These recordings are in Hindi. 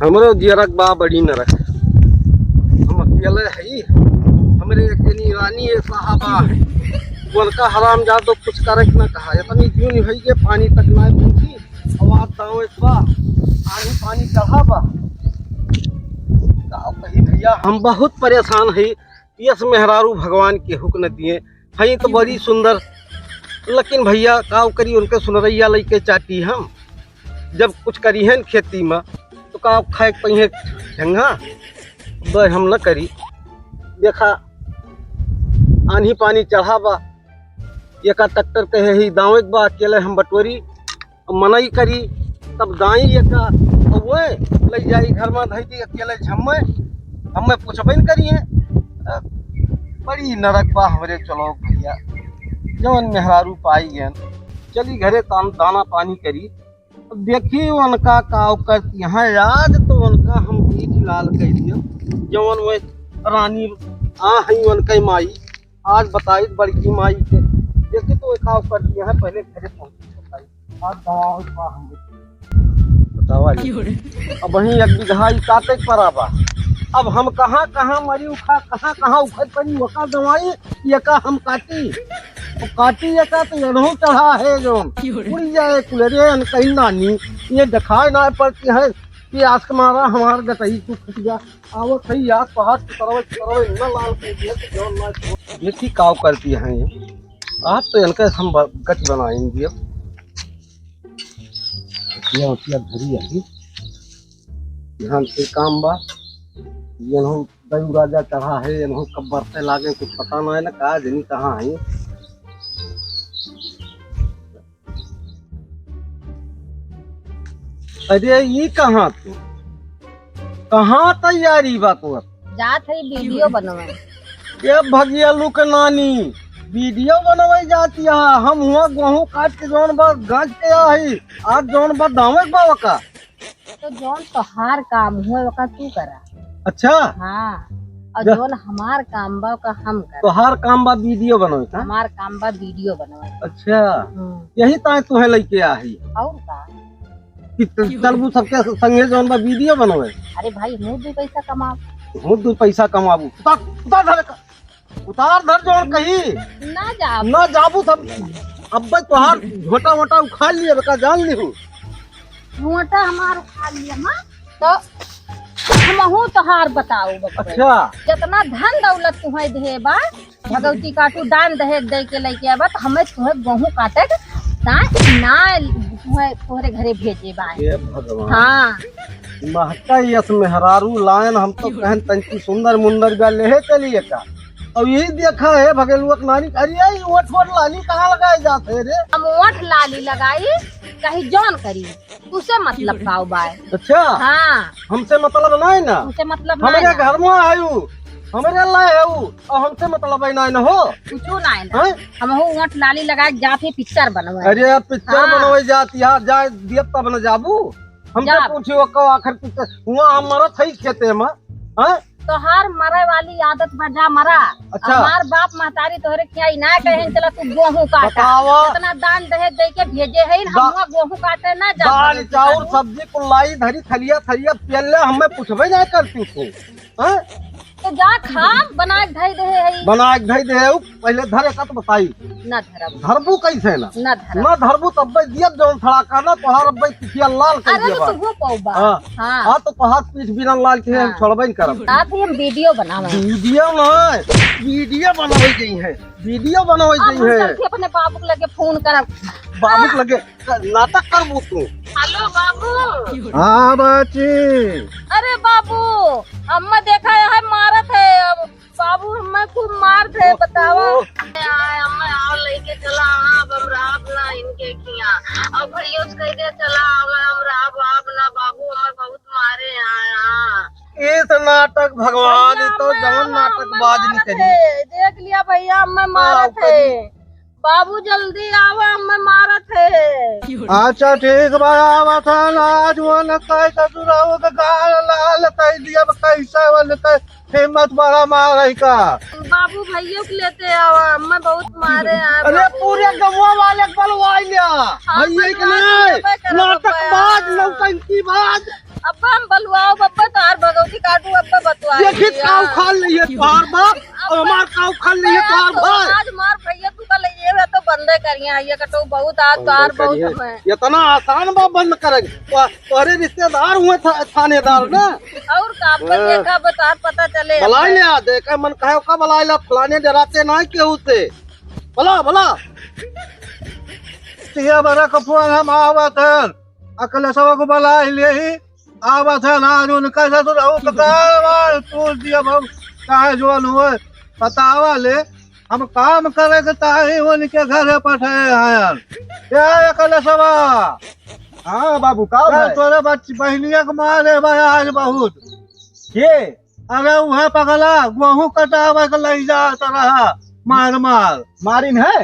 हमरो जियरक बा बड़ी नरक। हम अकेले हई, हमरे अकेली रानी है साहबा। उनका हराम जादो कुछ करक न कहा। इतनी क्यों नहीं भई के पानी तक ना पहुंची। आवाज दाओ इस बा आनी पानी चढ़ा बा। गाँव कही भैया हम बहुत परेशान हई। यस मेहरारू भगवान के हुक्म दिए हई तो बड़ी सुंदर, लेकिन भैया काव करी उनके सुनरैया लइके चाटी हम। जब कुछ करी है खेती में तो का खाए पहिए झंगा ब हम न करी। देखा आनी पानी चढ़ा बा, एका ट्रैक्टर कहे ही दावे बा अकेले हम बटोरी मनई करी तब दाई एका वो ले जाई घर में धई दी अकेले झम्मे हमें पूछबे न करिए। बड़ी नरक बा हमरे। चलो भैया जवन मेहरारू पाई गए चली घरे दाना पानी करी। देखी उनका काव करती यहाँ आज तो उनका हम बीच लाल कह दिया। जवन वो रानी हई उनका माई आज बताई बड़की माई के देखी तो काव करती है पहले घरे पहुंची आज दवा हम बतावा। अब वहीं एक बिघा काटे पड़ा बा। अब हम कहाँ कहाँ मरी उखा कहाँ कहाँ उखड़ पड़ी वका दवाई एका हम काटी और काटी एका तो यनहु चढ़ा है जो उड़ जाए कुलरे कहीं नानी ये दिखाए ना पड़ती है कि आज के मारा हमार गटई को फट गया आवो सही याद पहाड़ तरवे न लाल कर दिया तो जो ना देखी काव करती हैं ये आज तो इनके हम गच बनाएंगे। ये धरी है यहाँ से काम बा। यनहु दयु राजा चढ़ा है यनहु कब बरसे लागे कुछ पता ना है ना कहा जनी कहाँ है। अरे ये कहाँ तू कहाँ तैयारी बा तो जात है वीडियो बनवे। ये भगियालू के नानी वीडियो बनवे जाती है। हम हुआ गेहूं काट के जौन बा गाज के आई आज जौन बा दावे बा का तो जौन तोहार काम हुए वका तू करा। अच्छा हाँ और जौन हमार काम बा का हम करा। तोहार काम बा वीडियो बनवे का हमार काम बा वीडियो बनवे। अच्छा यही ताए तुहे लेके आई और का कि चलबू सबके संगे जौन बा वीडियो बनवे। अरे भाई मुँह दू पैसा कमाओ बहुत दू पैसा कमाबू उतार धर जौन कही ना जाबू तब अब तोहार झोटा मोटा उखाड़ लिए बका जान ली मोटा हमार उखाड़ लिया माँ तो हमहू तोहार बताओ। अच्छा जितना धन दौलत तुम्हें दे बा भगवती काटू दान दहेज दे के लेके आबा तो हमें तुम्हें गेहूं काटे ना तोहरे घरे भेजे बा। भगवान हाँ महका यस मेहरारू लायन हम तो कहन तंकी सुंदर मुंदर गा ले चलिए का और यही देखा है भगेलुआ नानी। अरे ओठ ओठ लाली कहाँ लगाए जाते रे। हम ओठ लाली लगाई कहीं जौन करी तुसे मतलब पाओ बाय। अच्छा हाँ हमसे मतलब नहीं ना तुसे मतलब हमारे घर में आयु हमारे लाए है और हमसे मतलब नहीं ना हो कुछ नहीं हम ओठ लाली लगाए जाते पिक्चर बनवे। अरे पिक्चर बनवे जाती है जाए दियब तब न जाबू हमसे पूछियो को आखिर पिक्चर हुआ हमारा सही खेते में तोहार मरे वाली आदत बढ़ा मरा। अच्छा हमार बाप महतारी तोहरे खियाई ना कहे चला तू गेहूं काटा इतना दान दहेज दे के भेजे है हम गेहूं काटे ना जा दाल चाउर सब्जी कुल्लाई धरी थलिया थलिया पेले हमें पूछबे नहीं करती तू तो जा खा बना के धई दे है बना के धई दे है पहले धरे का तो बताई ना धरब धरबू कैसे ना धरबू तब दियब जौन थड़ा करना तोहार अब्बे पिटिया लाल कर दिया। अरे तो पौबा हां तो तोहार पीठ बिना लाल के हम छोड़बे नहीं करब। साथ ही हम वीडियो बनावे वीडियो बनावे गई है वीडियो बनावे गई है। अपने बाबू के लगे फोन करब बाबू के लगे नाटक करबू तू। हेलो बाबू। हां बाची अरे बाबू अम्मा देखा है मारत है अब बाबू हमें खूब मार थे बतावा अम्मा आओ लेके चला अब राब ना इनके किया अब भैया कह दे चला हम राब आप ना बाबू हमें बहुत मारे आया। इस नाटक भगवान तो जवन नाटक बाज नहीं करी देख लिया भैया हमें मारत है बाबू जल्दी आवा हमें मारत है। अच्छा ठीक बा आज वन कह ससुराओ का गाल लाल कह दिया कैसा वन कह हिम्मत बड़ा मारे का बाबू भैया को लेते आवा हमें बहुत मारे हैं। अरे पूरे गवा वाले बलवाई लिया भैया के नहीं नाटक बाज नौटंकी बाज अब हम बलवाओ काटू अब बतवा देखिए काव खा लिये तोहार बाप और हमार काव खा लिये तोहार भाई। आज मार भैया तू कल ये वे तो बंदे करिए ये कटो बहुत आज तार बहुत है। इतना आसान बा बंद करेंगे तोहरे रिश्तेदार हुए थानेदार ना और का देखा बता पता चले बलाई ले आ देखा मन कहे का बलाई ला फलाने डराते ना केहू से भला भला तिया बरा कपुआन हम आवत है अकल सब को बला ले ही आवत है ना उनका से तो रहू कतार तोड़ दिया हम काहे जोन हुए बतावा ले हम काम करे के ताही उनके घर पठे हैं क्या अकल सवा। हाँ बाबू का तोरे बच्ची बहनिया के मारे भाई आज बहुत के अरे वह पगला गेहूं कटावे के ले जात रहा मार मार मारिन है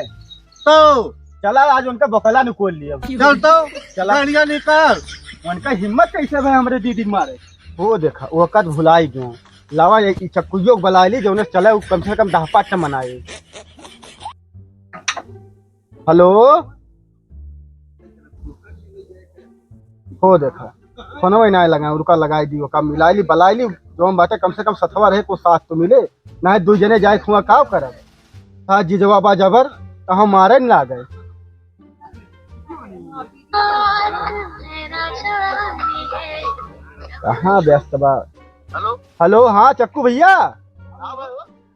तो चला आज उनका बकला निकोल लिया चल तो गाड़िया निकाल। उनका हिम्मत कैसे भाई हमरे दीदी मारे वो देखा वो कद भुलाई गयो लावा ये चक्कुयो बला ली जो चले कम से कम 10-5 मनाए। हेलो हो देखा फोन ना लगा उनका लगाई दी का मिलाई ली बलाई ली जो हम बातें कम से कम सथवा रहे को साथ तो मिले ना 2 जने जाए खुआ का करब हाँ जी जवाबा जबर कहाँ मारे न ला गए। कहाँ व्यस्त बा। हेलो हाँ चक्कू भैया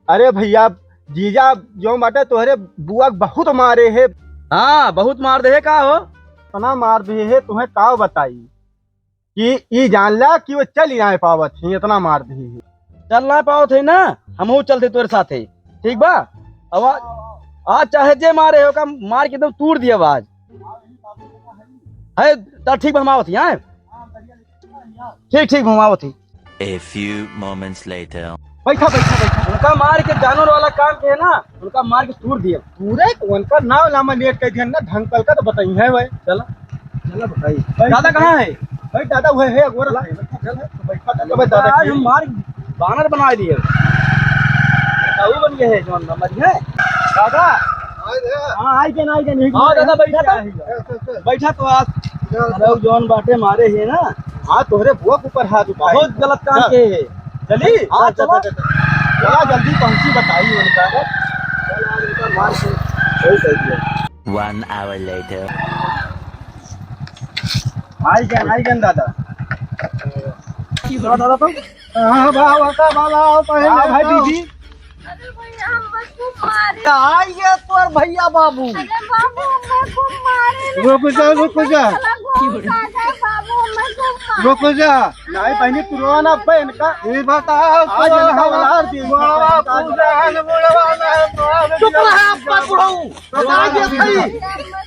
अरे भैया जीजा जो बाटे तोहरे बुआ बहुत मारे है। हाँ बहुत मार दे है का हो इतना मार दे है तुम्हें का बताई कि ये जान ला कि वो चल ही ना पावत है इतना मार दे है चल ना पावत है ना हम चलते तोरे साथ है ठीक बा आवाज आज चाहे जे मारे हो का मार के एकदम तोड़ दिया आवाज है तो ठीक घुमावत यहाँ ठीक ठीक घुमावत ही। A few moments later. बैठा बैठा बैठा उनका मार के जानवर वाला काम के है ना उनका मार के तोड़ दिया पूरे उनका नाम लामा लेट कर दिया ना ढंकल का तो बताई है भाई चला चला बताइए दादा कहाँ है भाई दादा हुए है गोरा बैठा दादा आज हम मार बानर बना दिए वो बन गए है जो नंबर है दादा हाँ आई के नहीं हाँ दादा बैठा था बैठा तो आज जौन बाटे मारे है ना हाँ तोहरे बुआ के ऊपर हाथ उठाए बहुत गलत काम के है चली हाँ चला चला जल्दी पहुंची बताइए उनका मार के सही कर दिया। 1 hour later. आई गन दादा दादा तो हाँ बाबा का बाला पहले भाई दीदी अरे भैया हम बस को मारे आइए तोर भैया बाबू अरे बाबू मैं को मारे रुक जा बाबू मैं को रुक जा नहीं पहले तुरवाना बहन का ये बताओ आज हवालार दी बाबा पूजा है बुढ़वा चुप रहा आपका बुढ़ऊ आगे सही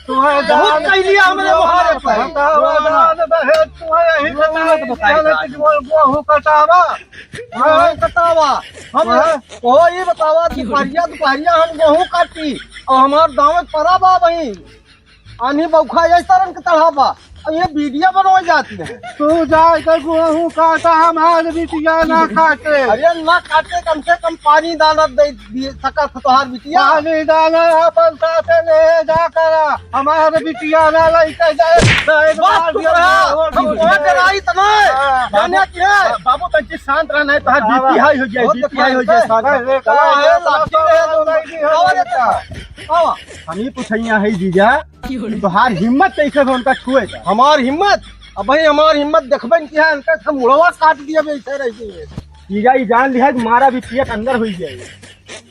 तुम्हें बहुत कह लिया हमने मुहारे पर बताओ दान बहे तुम्हें यही बताया गेहूं कटावा हाँ बतावा हम वो ये बतावा दोपहरिया हम गेहूं काटी और हमार दावत परा बा वही आनी बौखा ऐसा रंग चढ़ावा और ये वीडियो बनवाई जाती है तू जाकर गेहूं काटा हमारे बिटिया ना काटे अरे ना काटे कम से कम पानी दाना दे दिए सका तोहार बिटिया पानी डाला अपन साथे ले जा कर हमारे बिटिया ना लेके जाए जाने की है बाबू तक शांत रहना है तोहार बीपी हाई हो जाए बीपी हाई हो जाए हम ही पूछिया है जीजा तोहार हिम्मत कैसे उनका छुए हमार हिम्मत अब भाई हमार हिम्मत देखबे क्या है उनका सब मुड़वा काट दिया वैसे रहती है जीजा ये जान लिया मारा भी पिया अंदर हो जाए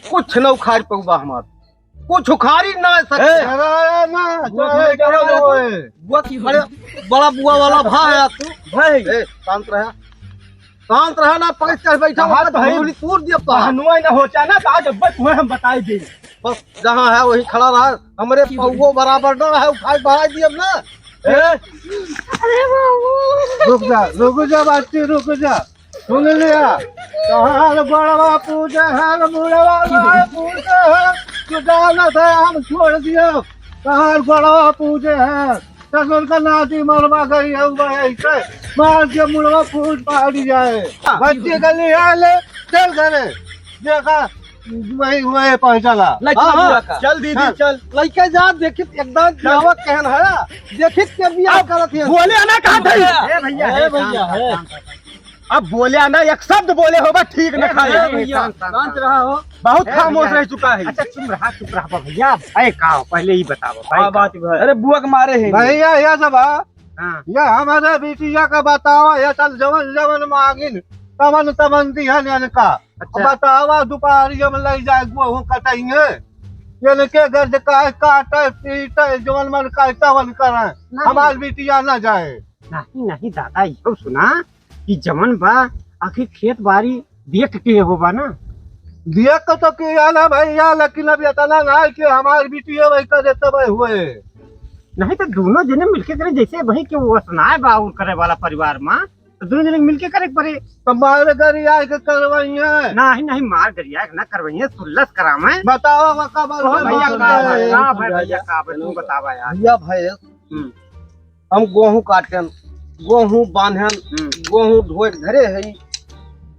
कुछ न उखाड़ पऊबा हमार कुछ उखाड़ी ना बड़ा बुआ वाला भाई तू भाई शांत रहा ना पैस कर बैठा भाई तोड़ दिया हनुआ ना होता ना आज तुम्हें हम बताई दे बस जहाँ है वही खड़ा रहा हमारे पौगो बराबर न रहा उखाड़ बढ़ा दिया ना अरे बाबू रुक जा बाती रुक जा सुन लिया कहाँ बड़वा पूजा है बुढ़वा पूजा है जो जानत है हम छोड़ दिया कहाँ बड़वा पूजे है ससुर का नाती मरवा गई है ऐसे मार के मुड़वा फूट पहाड़ी जाए बच्चे गली आले चल करे देखा वही वही पहुंचला चल दीदी चल लड़के जा देखित एकदम जावा कहन है देखित के बियाह करत है बोले ना कहां थे ए भैया है अब बोले ना, एक शब्द बोले होगा ठीक न खाए भैया शांत रहा हो। बहुत खामोश रह चुका है। अच्छा चुप रहा भैया। भाई का पहले ही बताओ भाई बात अरे बुआ के मारे हैं भैया ये सब हाँ। ये हमारे बिटिया का बताओ, ये चल जवन जवन मांगिन तवन तवन दिहन का। अच्छा। बतावा दोपहरिया में लग जाए गेहूं कटेंगे, ये के गर्द का काटे पीटे जवन मन काटता वन करे, हमारी बिटिया न जाए। नहीं दादा, यो सुना कि जमन बा आखिर खेत बाड़ी देख के होगा ना। देख के तो किया ना भैया, लेकिन अब इतना ना कि हमारी बिटिया वही करे तब हुए। नहीं तो दोनों जने मिलके करे, जैसे भाई के वो सुनाए बा और करे वाला परिवार में, तो दोनों जने मिलके करे पड़े। तो मारे गरी आए के करवाइए। नहीं मार गरिया ना करवाइए, सुल्लस करावे। बताओ का भैया का भैया का तू बतावा यार। भैया भैंस हम गेहूं काटन, गेहूं बांधन, गेहूं धोए के घरे है,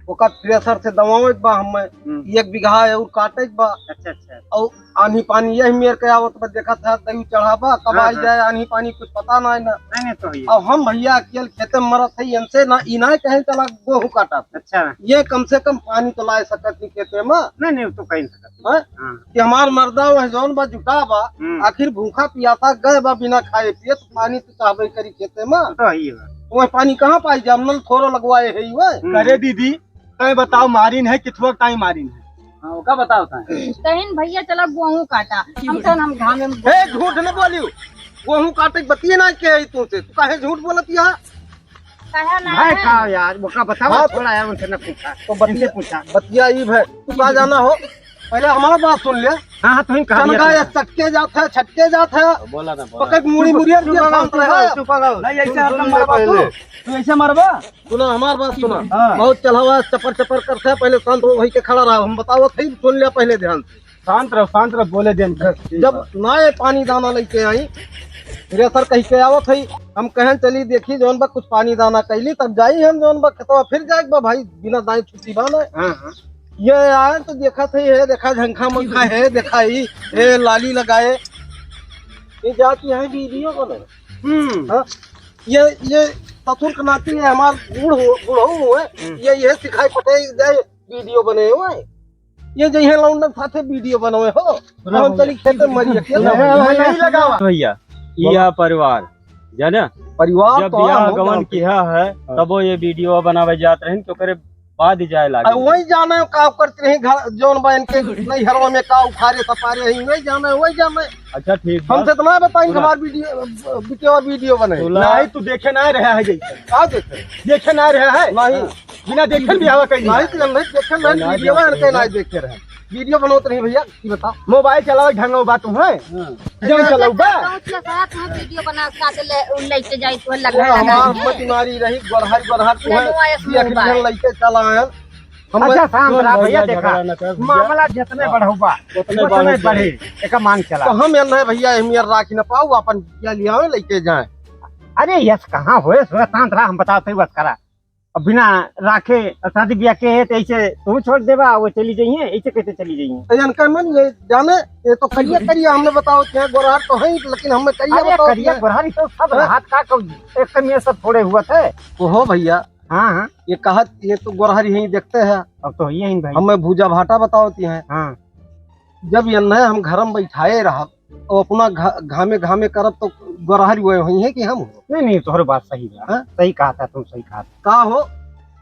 ओकर थ्रेसर से दवावे बा हमें 1 बीघा और काटे बा। अच्छा और आनी पानी यही मेर के आवत बा, देखा था दही चढ़ावा कब आई जाए आनी पानी कुछ पता ना ना। नहीं तो ये अब हम भैया अकेले खेते में मरत है, इनसे ना इना कहीं चला गेहूं काटा। अच्छा ये कम से कम पानी तो लाए सकत नहीं खेते में नहीं तो कहीं सकता। हैं? कि हमार मर्दा वह जौन बा जुटा बा, आखिर भूखा पियासा गए बा बिना खाए पिए, तो पानी तो चाहबे करी खेते में। तो ये वह पानी कहाँ पाई जाम, नल थोड़ा लगवाए है वह। करे दीदी कहीं बताओ मारिन है किथुआ टाइम मारिन है। हाँ का बताओ कहीं भैया चला गेहूं काटा, हम घामे में हे झूठ न बोलियो, गेहूं काटे बतिए ना के है तुमसे, तू काहे झूठ बोलत या? कहा ना भाई है। का यार वो का बताओ हाँ, थोड़ा यार, उनसे न पूछा तो बतिया पूछा। बतिया ई है, तू कहाँ जाना हो पहले हमारा बात सुन ले। हाँ तो कहा चनका या चटके जात है, छटके जात है, बोला ना पकड़ मुड़ी मुड़िया दिया शांत रहे। नहीं ऐसे अपना मरबा तू ऐसे मरबा। सुना हमार बात सुना, हाँ। बहुत चढ़ावा चपर चपर करता है, पहले शांत हो, वही के खड़ा रहा, हम बताओ थे सुन लिया पहले ध्यान से। शांत रहो बोले देन। जब ना पानी दाना लेके आई, थ्रेसर कही के आवत है, हम कहें चली देखी जौन बा कुछ पानी दाना कैली, तब जाई हम जौन बा खेतवा, फिर जाए बा भाई बिना दाई छुट्टी बाना। ये आए तो देखा थे, ये देखा झंखा मंखा है, देखा ही ये लाली लगाए, ये जाती है वीडियो बने। हाँ? ये ससुर के नाती है, हमार बूढ़ो हुए, ये सिखाई पटे जाए वीडियो बने हुए, ये जही लौंडन साथे वीडियो बनवे हो, हम चली खेते मरी नहीं लगावा भैया। यह परिवार जाना परिवार जब तो बियाह हम गवन किया है तब वो ये वीडियो बनावे जात रहे, तो करे बाद ही जाए लागे। वही जाना है का करते रहे घर जौन बा इनके नहीं हरवा में का उखारे सपारे ही, वही जाना है वही जाना है। अच्छा ठीक हमसे तो ना बताएंगे हमारे वीडियो बने नहीं तू देखे ना रहा है, जैसे का देखे देखे ना रहा है नहीं बिना देखे बियाह कहीं नहीं तो नहीं देखे नहीं वीडियो इनके नहीं देखे रहे, वीडियो बनोत रही भैया की बता। मोबाइल चलावे ढंग बात है जब चलाऊ बा साथ में वीडियो बना काटे लेके जाई तो लगा हमार मत मारी रही गोरहर गोरहर को है लेके चला आए हम। अच्छा शांत रहा भैया, देखा झगड़ा न कर भैया। मामला जितने बढ़ोबा उतने बढ़े एक मांग चला। तो हम नहीं भैया एहमियत राखी न पाऊ, अपन क्या लिया लेके जाए। अरे यस कहाँ हुए, शांत रहा, हम बताते बस करा। अब बिना राखे शादी ब्याह के है तो ऐसे तुम छोड़ देवा, वो चली जाइए, ऐसे कैसे चली जाइए? इनका मन ये जाने, ये तो करिए करिए हमने बताओ क्या गोरहर तो है, लेकिन हमें करिए बताओ करिया गोरहारी तो सब हाथ का एक कमिया सब थोड़े हुआ थे। तो हो भैया। हाँ ये कहत ये तो गोरहरी यही देखते हैं, अब तो यही भाई। हमें भूजा भाटा बताओती हैं। हाँ जब ये न हम घर में बैठाए रहा तो अपना घामे घामे करब तो गोरहरी वही है कि हम हो। नहीं तुम्हारी बात सही है, हाँ? सही कहा था तुम, सही कहा था। का हो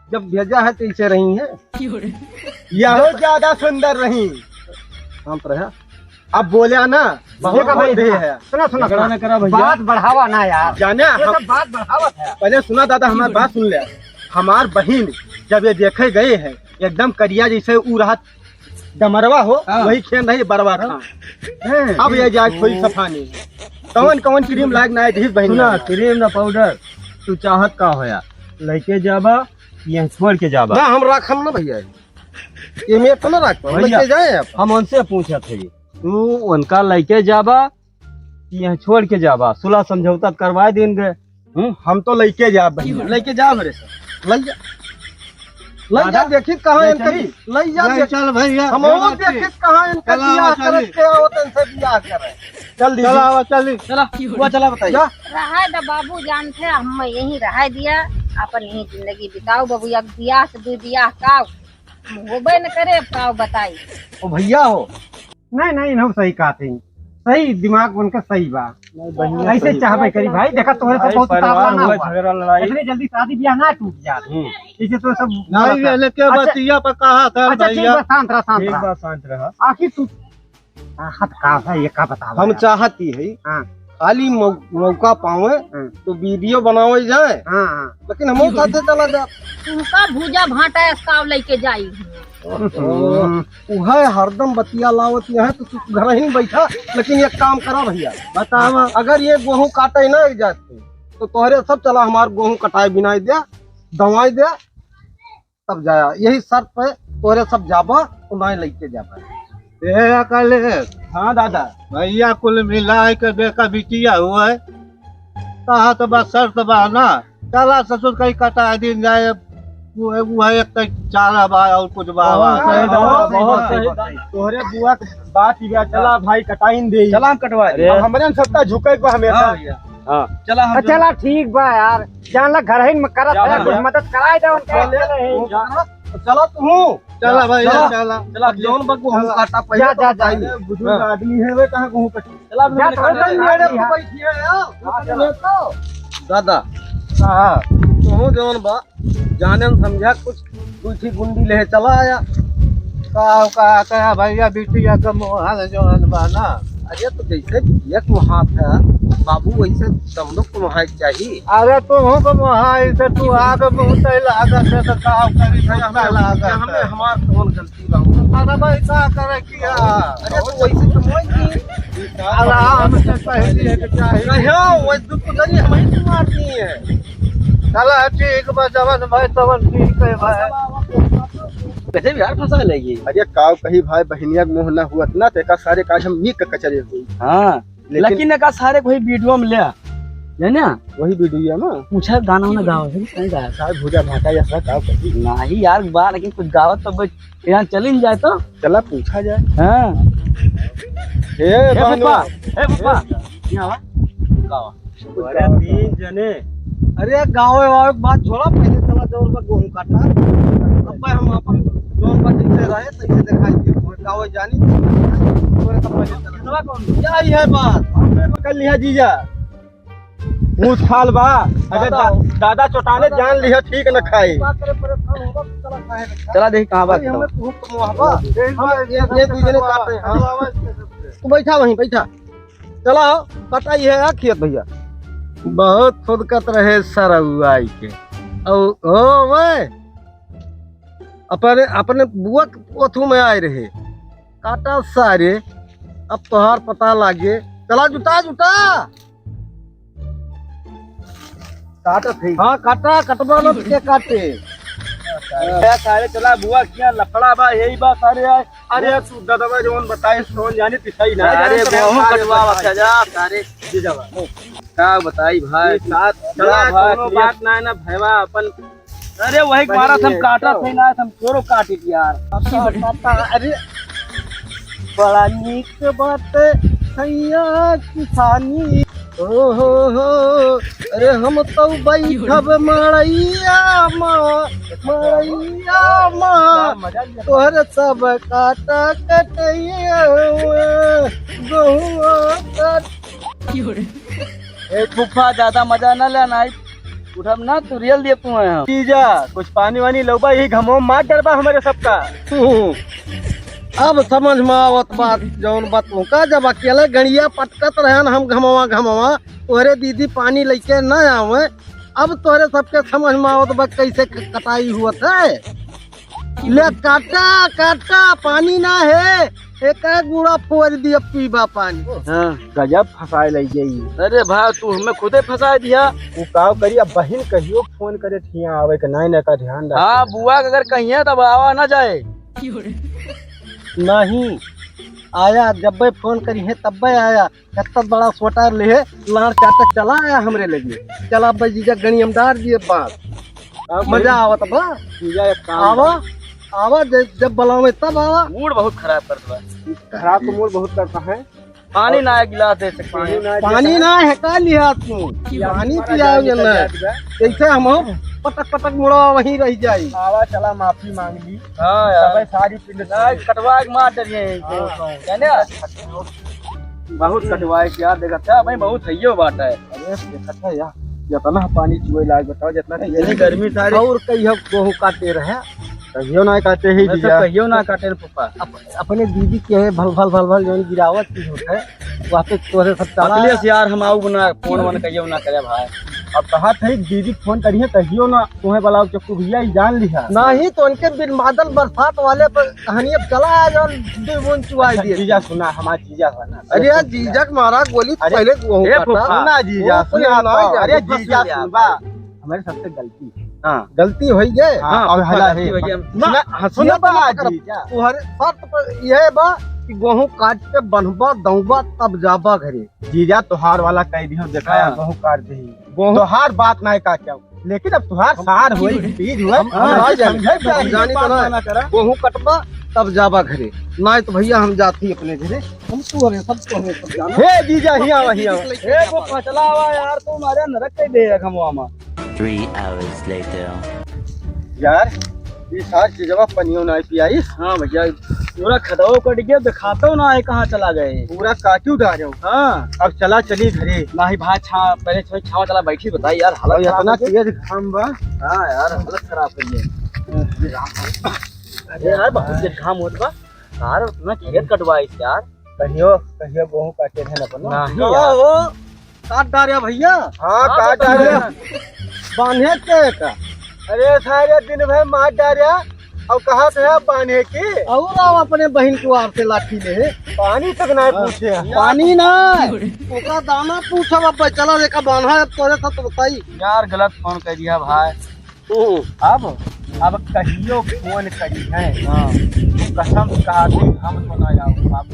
जब भेजा है तो इसे रही है, यह ज्यादा सुंदर रही। शांत रहे। अब बोले ना बहुत भाई दे है। सुना सुना झगड़ा न करा भैया। बात बढ़ावा ना यार, जाने ये हम सब बात बढ़ावा है। पहले सुना दादा हमारी बात सुन ले। हमार बहन जब ये देखे गए हैं एकदम करिया जैसे ऊ रहा डमरवा हो, वही खेल रही बरवा था। अब ये जाए कोई सफानी कौन कौन क्रीम लाग ना है बहन। सुना क्रीम ना पाउडर तू चाहत का होया, लेके जाबा ये छोड़ के जाबा। ना हम राखम ना भैया, ये में तो ना राख लेके जाए आप। हम उनसे पूछा थे, तू उनका लेके जाबा ये छोड़ के जाबा, सुलह समझौता करवा देंगे। हम तो लेके जा भैया, लेके जा मेरे साथ। लई जा देखी कहाँ ले इनके चली। लई जा देख चल भैया हम और देखी कहाँ इनका चला बियाह चली। करे के आवत इनसे बियाह करे। चल चला चल चला बताइए। रहा दा बाबू जानते हम यही रहा दिया, अपन ही जिंदगी बिताओ बबुआ बियाह से दू बियाह का होबे न करे का बताई। ओ भैया हो नहीं नहीं इन्हों सही कहा थे, सही दिमाग बनकर सही बा। ऐसे चाहबे करी भाई, देखा तोहरे सब बहुत उतावला ना हुआ, इतनी जल्दी शादी ब्याह ना टूट जात। इसे तो सब नहीं रहने के बतिया पर कहा था अच्छा ठीक भैया। बा, शांत रहा शांत एक रहा। बार शांत रहा। आखिर तू हाथ का है ये का बता। हम चाहती है हाँ खाली मौका पावे तो वीडियो बनावे जाए, हाँ हाँ लेकिन हम साथे चला जा। उनका भूजा भाटा एस्काव लेके जाई। उहे हरदम बतिया लावत है तो तू घर ही बैठा। लेकिन एक काम करा भैया, बतावा अगर ये गेहूं काटे ना एक जाते तो तोहरे सब चला हमार गेहूं कटाई बिनाई दे दवाई दे तब जाया। यही शर्त पे तोहरे सब जाबा तो नहीं लेके जाबा। ये कल हाँ दादा भैया कुल मिला के बेका बिटिया हुआ है, कहा तो बस शर्त बा ना, चला ससुर कहीं कटा दिन जाए, वो है एक चारा बा और कुछ बाबा। तोहरे बुआ के बात ही बा, चला भाई कटाइन दे। चला हम कटवा दे। अब हमरे सबका झुके को हमेशा। हाँ चला हम चला ठीक बा यार, जान ला घर ही में करत है, कुछ मदद कराए दे उनके। चला तू चला भैया चला। चला। चला जौन बा गेहूं काटा पहले जा जा जा बताइए। बुजुर्ग आदमी है वे कहां गेहूं कटे। चला जा थोड़ा सा मेरे मेरे पे बैठिए यार। दादा हाँ तू जौन बा जाने न समझा कुछ दूसरी गुंडी ले चला आया। कहा भैया बिटिया का मोहल जो बा ना। अरे तो जैसे एक मुहात है बाबू वैसे सब लोग को मुहात चाहिए। अरे तुम को मोहाल से तू आगे मुंह से लागत है तो काम करी भैया लागत हमें है। हमार कौन गलती बा? अरे भाई क्या करे किया। अरे तो वैसे कमाई आराम से पहले के चाहिए। नहीं वो दुख को दरी हम ही मारती है। चला ठीक बा जवन भाई तवन ठीक है भाई। कैसे यार फंसा लेगी। अरे काव कही भाई बहनिया के मुंह ना हुआ ना ते का सारे काज हम नीक कचरे हुई। हाँ लेकिन का सारे कोई वीडियो में लिया है ना, वही वीडियो में पूछा गाना वाना गाओ है नहीं गाया साहब भूजा भाटा जैसा काव कही नहीं यार बा, लेकिन कुछ गावत तो यहाँ चल नहीं जाए तो। चला पूछा जाए। हाँ हे ए बहनवा पप्पा, ए पप्पा यहाँ आवा। अरे तीन जने अरे गाँव वाव बात छोड़ा, पहले चला जौन बा गेहूं काटा अब हम अपन जौन बा जैसे रहे तैसे दिखाई दिए। गाँव जानी तोरे सब पहले चला कौन क्या ही है बात। हमने पकड़ लिया जीजा मुंह खाल बा। अगर दादा चौटाने जान लिया ठीक न खाई। चला देख कहाँ बात हमें खूब मुहाबा हम ये दूसरे काटे हैं। हाँ तू बैठा वहीं बैठा। चला कटाई है आखियत भैया बहुत फुदकत रहे सरउआई के। ओ मैं अपने अपने बुआ ओथू में आए रहे काटा सारे। अब तोहार पता लागे। चला जुटा जुटा काटा थे। हाँ काटा कटवा लो के काटे। सारे चला बुआ किया लफड़ा बा यही बा सारे आए। अरे तू दादा जोन बताए सोन जाने ती सही ना। अरे गेहूं कटवा बच्चा जा सारे का बताई भाई साथ चला चला भाई, कोनो बात ना ना भैया अपन। अरे वही मारा हम काटा थे ना, हम तोरो काटी थी यार। अरे बड़ा नीक बात सैया किसानी। ओ हो अरे हम तो बैठब मड़ैया माँ तोहर सब काटा कटैया ए फूफा ज्यादा मजा न लेना है, उठब ना तो रियल दे तू है। जीजा कुछ पानी वानी लौबा यही घमो मार डरबा हमारे सबका। अब समझ में आवत बात जौन बात का जब अकेले गड़िया पटकत रहे हम घमवा तोहरे दीदी पानी लेके न आवे। अब तोहरे सबके समझ में आवत बा कैसे कटाई हुआ है। ले काटा काटा पानी ना है एक गुड़ा फोड़ दिया पीबा पानी। हाँ गजब फसाए लग गई। अरे भाई तू हमें खुदे फंसा दिया। वो काव करी अब बहन कहियो फोन करे थी आवे के नहीं का ध्यान रख। हाँ बुआ अगर कहीं है तब आवा ना जाए। नहीं आया जब भाई फोन करी है तब आया। इतना बड़ा स्वेटर ले लाड़ चाटक चला आया हमरे लगे। चला भाई जीजा गणियम डार दिए बात मजा आवत बा। जीजा एक काम आवा आवा जब बुलावे तब आवा। मूड बहुत खराब कर दो। खराब तो मूड बहुत करता है। पानी ना एक गिलास दे सकते हैं। पानी ना है का लिया तू पानी पियाओ जन कैसे हम पटक पटक मुड़ा वहीं रह जाई। आवा चला माफी मांग ली। हाँ यार सबे सारी पिंड ना कटवा के मार डरिए बहुत कटवाए के यार देखा था भाई बहुत सही हो बात है। अरे देखा था यार जितना पानी चुए लाग बताओ जितना यही गर्मी सारी और कहियो गेहूं काटे रहे कहियो ना काटे ही जीजा। कहियो ना काटे पापा। अपने दीदी के है भल भल भल भल जो गिरावट की होता है वहाँ पे तोरे सब चला अखिलेश यार हम आऊ बना फोन वन कहियो ना करे भाई। अब कहा थे दीदी फोन करिए कहियो ना तुम्हें बुलाओ चक्कू भैया ही जान लिया। नहीं तो उनके बिन बादल बरसात वाले पर कहानी अब चला है जो दुबुन चुआ दिए। जीजा सुना हमारा जीजा सुना। अरे यार जीजक मारा गोली तो पहले गेहूं काटा सुना जीजा वो सुना ना तो। अरे फंस जीजा गया। सुनबा हमारे सबसे गलती। हाँ गलती हुई है हाँ अब हला है ना हंसना तो बा कर जीजा। तुम्हारे शर्त पर यह बा कि गेहूं काट के बनबा दऊबा तब जाबा घरे। जीजा तोहार वाला कह दियो देखा हाँ। बहु काट दही तोहार बात नहीं काटा लेकिन अब तुहार सार हुई बीज हुए हाँ, जानी तो ना गेहूं कटबा तब जाबा घरे ना तो भैया हम जाती अपने घरे हम तू हमें सब जाना। हे जीजा हिया वहिया ए वो फसला हुआ यार तू मारे नरक के दे हम मामा। 3 hours later. यार ये सार चीजवा पनियो नहीं पियाई हाँ भैया पूरा खदाओ कट गया दिखाता ना है कहाँ चला गए। पूरा काटू डाल हाँ अब चला चली घरे। ना ही भाई पहले छावा चला बैठी बताई यार और हालत इतना खराब हो गई। तेज घाम बा। हाँ यार हालत खराब कर दिए। अरे यार बहुत तेज घाम होत बा यार ना खेत कटवाई यार। कहियो कहियो गेहूं काटे थे अपन। नहीं यार वो काट डारिया भैया हाँ हाँ, काट बता डाले। दे। बांधे के का अरे सारे दिन भर मार डालिया और कहा था पानी की और आप अपने बहन को आपसे लाठी ले पानी तक नहीं पूछे। पानी ना ओका दाना पूछब अब चला देखा बांधा है तोरे साथ तो बताई। यार गलत फोन कर दिया भाई। अब कहियो फोन करी है कसम कहा थे हम तो ना जाओ आप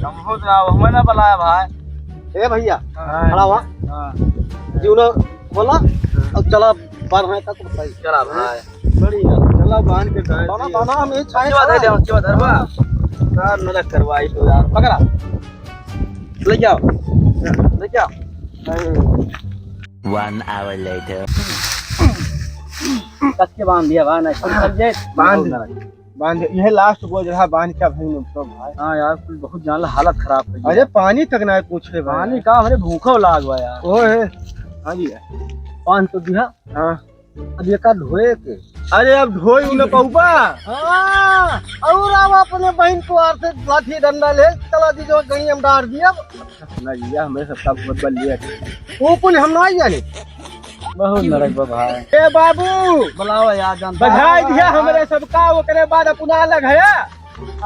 हम हो जाओ हमें ना बुलाया भाई। ए भैया हाँ। खड़ा हुआ हाँ जीवना बोला अब चला बांधा तक तो बताई। चला भाई बढ़िया चला बांध के गए दाना दाना हम ये छाए उसके बाद धरवा यार नरक करवाई तो यार पकड़ा ले जाओ ले जाओ। 1 hour later. कस के बांध दिया भाई ना समझे बांध यह लास्ट बोझ रहा बांध क्या भाई तो भाई। हाँ यार कुछ बहुत जान हालत खराब कर दिया। अरे पानी तक नहीं पूछे पानी का हमारे भूखा लाग गया यार। ओ है हाँ जी पान तो दिया हाँ। अब ये का धोए के अरे अब धोई न पहुपा। हाँ और आप अपने बहन को आर से लाठी डंडा ले चला दी जो कहीं हम डार दिया ना जीजा हमें सबका बहुत बल लिया वो कुल हम नहीं जाने बहुत नरक बा भाई। ए बाबू बुलाओ यार जानता बधाई दिया हमारे सबका ओकरे बाद अपना लगाया।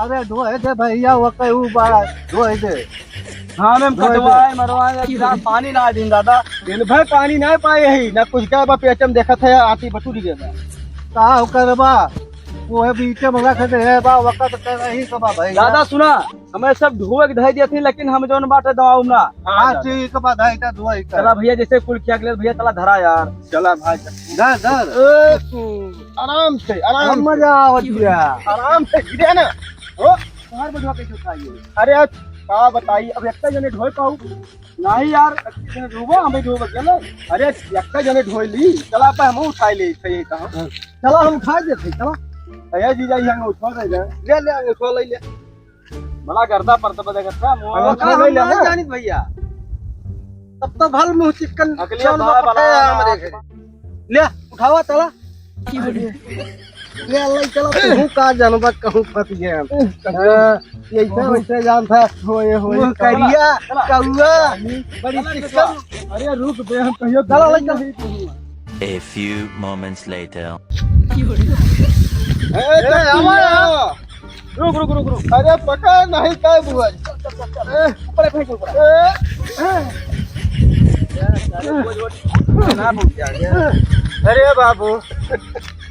अरे धोए दे भैया वो कहू बात धोए दे। हाँ मैम कटवाए मरवाए गिलास पानी ना दिन दादा। दिन भर पानी नहीं पाए ही ना कुछ का पेटम देखा था आटी बटूरी गया का करबा वो है बीचे मंगा खदे है बा वक्त कर रही कबा भाई दादा सुना हमें सब धुए के धई दिए थे लेकिन हम जोन बाटे दवाऊ ना। हां ठीक कबा धाई का धोए का चला भैया जैसे कुल किया के भैया चला धरा यार। चला भाई दर दर आराम से आराम मजा आवत गया आराम से गिरे ना ओ बाहर बजवा के उठाइए। अरे अब का बताई अब एक जने ढोए पाऊ नहीं यार डूबो हमें डूब गया। अरे एक जने ढोई ली चला पे हम उठाई ले सही कहा चला हम खा देते चला अरे जीजा यहाँ उठा दे ले ले उठा ले ले बड़ा गर्दा पड़ता पता करता हम का हम नहीं जानित भैया तब तो भल मुंह चिकन अगले जौन बार बपटे बला- हमरे घरे। ले उठावा चला ले अल्लाह चला तू का जानबा कहूं फंस गया ऐसे वैसे जान था होए होए करिया कौआ बड़ी चिकन अरे रुक दे हम कहियो चला ले चल A few moments later. रुक रुक रुक रुक अरे पकड़ नहीं काय बुआ ऊपर फेंक ऊपर अरे बाबू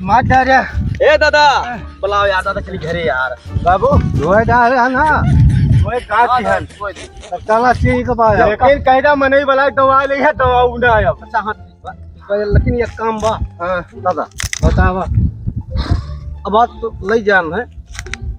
मार डारे ए दादा बुलाओ यार दादा चली घरे यार। बाबू धोए डाले ना ओए काट हन चला ठीक बा लेकिन कहदा मनई वाला दवा ले है दवा उड़ा अब अच्छा हाँ लेकिन ये काम बा हां दादा बतावा अब बात तो ले जान है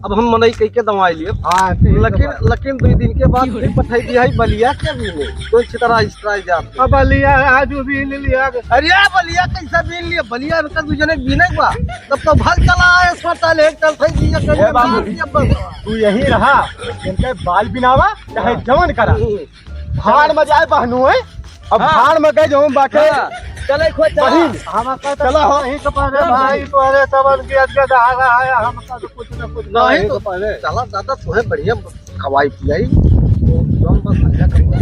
अब हम मनई कह के दवाई लिए हाँ लेकिन 2 दिन के बाद फिर पठाई दिया है बलिया के भी में तो अच्छी तरह इस्त्राई जाते अब लिया आज भी लिया अरे बलिया कैसा बीन लिया बलिया इनका दूजने बीने बा तब तो भाग चला है अस्पताल एक चल थे दिया तू यही रहा इनके बाल बिनावा चाहे जवन करा भाड़ में जाए बहनू है अब भाड़ में गए जो बाटे चले खोज हम चला हो ही कपारे भाई तोरे सबन के अजग आ रहा है हम तो कुछ न कुछ नहीं तो चला दादा तुम्हें बढ़िया खवाई पिलाई तो जौन बस संध्या करूंगा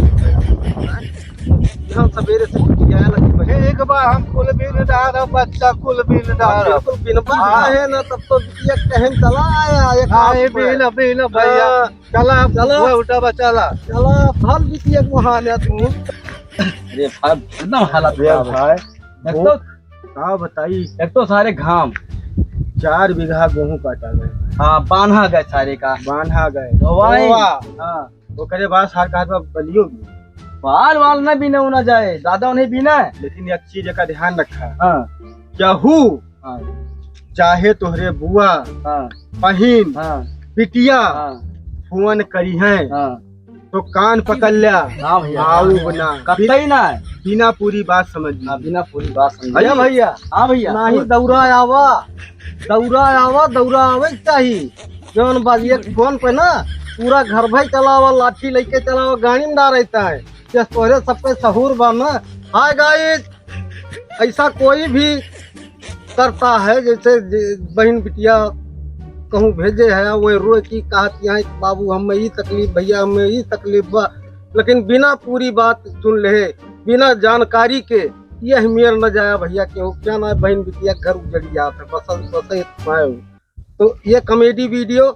हम सवेरे से गया लगी एक बार हम कुल बिन डार बच्चा कुल बिन डार बिल्कुल बिनपा है ना तब तो बिटिया कहीं चला आया एक आए बिन बिन भैया चला चला। उठा चला चला फल बिटिया वहां ले तू अरे भाई एकदम हालत खराब है भाई एक तो का बताई एक तो सारे घाम 4 बीघा गेहूं काटा गए हाँ बांधा गए सारे का बांधा गए दवाई गोवा। हाँ ओकरे बाद सरकार में बलियो भी बाल वाल न बीने होना जाए ज्यादा उन्हें बीना है लेकिन एक चीज का ध्यान रखा हाँ केहू हाँ चाहे तोहरे बुआ हाँ बहिन हाँ बिटिया हाँ फोन करी है हाँ तो कान पकड़ लिया हाँ भैया आऊ बना कतई ना है बिना पूरी बात समझ हाँ बिना पूरी बात समझे भैया भैया हाँ भैया नहीं दौड़ा आवा दौड़ा आवे चाहिए जौन बाजिए फोन पे ना पूरा घर भाई चलावा लाठी लेके चलावा गाड़ी में ना रहता है ये तोहरे सबके सहूर बा ना हाय गाइस ऐसा कोई भी करता है जैसे बहन बिटिया कहूँ भेजे है वो रोए की कहती है बाबू हमें ही तकलीफ भैया हमें ही तकलीफ बा लेकिन बिना पूरी बात सुन ले बिना जानकारी के यह मेर न जाया भैया क्यों क्या ना बहन बिटिया घर उजड़ जाते बस तो ये कॉमेडी वीडियो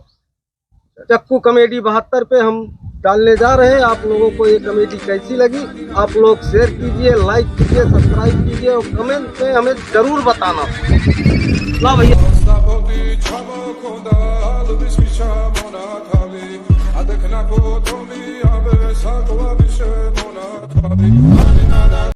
चक्कू कॉमेडी 72 पे हम डालने जा रहे हैं। आप लोगों को ये कॉमेडी कैसी लगी आप लोग शेयर कीजिए लाइक कीजिए सब्सक्राइब कीजिए और कमेंट में हमें जरूर बताना। ला भैया I